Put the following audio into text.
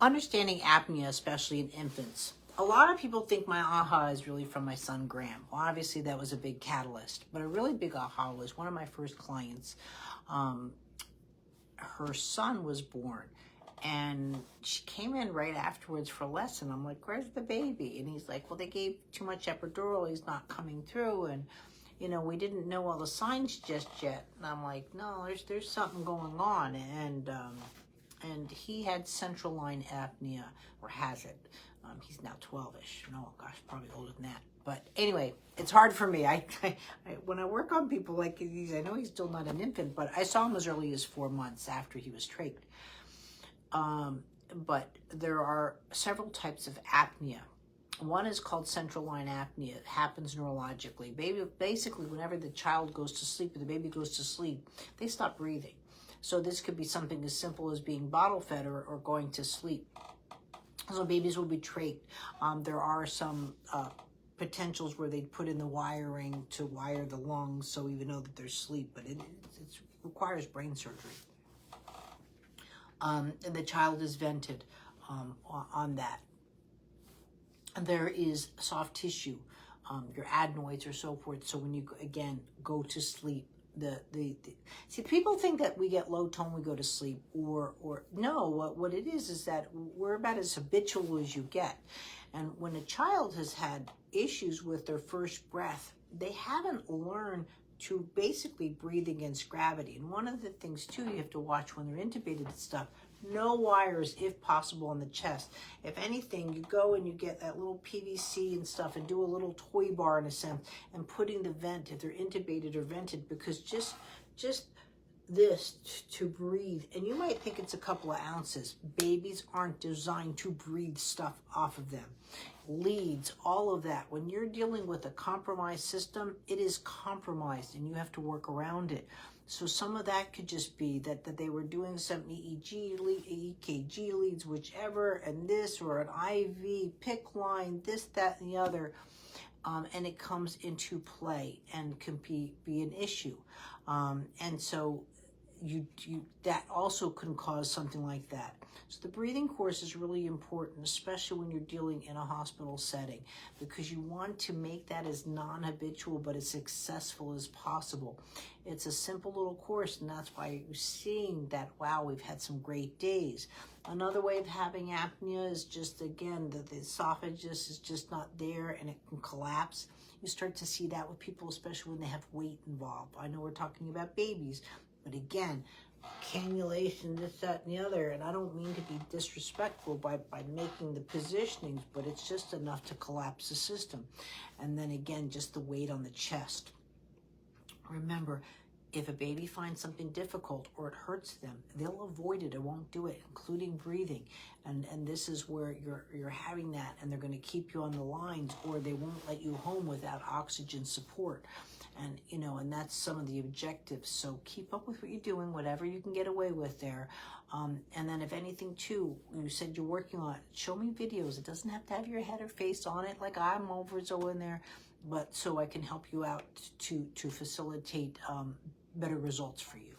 Understanding apnea, especially in infants. A lot of people think my aha is really from my son Graham. Well, obviously that was a big catalyst, but a really big aha was one of my first clients. Her son was born, and she came in right afterwards for a lesson. I'm like, "Where's the baby?" And he's like, "Well, they gave too much epidural. He's not coming through, and we didn't know all the signs just yet." And I'm like, "No, there's something going on." And he had central line apnea, or has it. He's now 12-ish. No, gosh, probably older than that. But anyway, it's hard for me. When I work on people like these, I know he's still not an infant, but I saw him as early as 4 months after he was trached. But there are several types of apnea. One is called central line apnea. It happens neurologically. Basically, whenever the child goes to sleep or the baby goes to sleep, they stop breathing. So this could be something as simple as being bottle fed or going to sleep. So babies will be trached. There are some potentials where they put in the wiring to wire the lungs so even though that there's sleep, but it requires brain surgery. And the child is vented on that. And there is soft tissue, your adenoids or so forth. So when you, again, go to sleep, see, people think that we get low tone, we go to sleep, or no, what it is that we're about as habitual as you get. And when a child has had issues with their first breath, they haven't learned to basically breathe against gravity. And one of the things too you have to watch when they're intubated and stuff, no wires if possible on the chest. If anything, you go and you get that little PVC and stuff and do a little toy bar in a sense and putting the vent if they're intubated or vented, because just this to breathe, and you might think it's a couple of ounces. Babies aren't designed to breathe stuff off of them. Leads, all of that. When you're dealing with a compromised system, it is compromised and you have to work around it. So some of that could just be that they were doing some EKG leads, whichever, and this, or an IV, PIC line, this, that, and the other. And it comes into play and can be an issue. And so that also can cause something like that. So the breathing course is really important, especially when you're dealing in a hospital setting, because you want to make that as non-habitual but as successful as possible. It's a simple little course, and that's why you're seeing that, wow, we've had some great days. Another way of having apnea is just, again, the esophagus is just not there and it can collapse. You start to see that with people, especially when they have weight involved. I know we're talking about babies, but again, cannulation, this, that, and the other, and I don't mean to be disrespectful by making the positionings, but it's just enough to collapse the system. And then again, just the weight on the chest. Remember, if a baby finds something difficult or it hurts them, they'll avoid it. It won't do it, including breathing. And this is where you're having that, and they're going to keep you on the lines, or they won't let you home without oxygen support. And and that's some of the objectives. So keep up with what you're doing, whatever you can get away with there. And then if anything too, you said you're working on it, show me videos. It doesn't have to have your head or face on it like I'm over so in there, but so I can help you out to facilitate better results for you.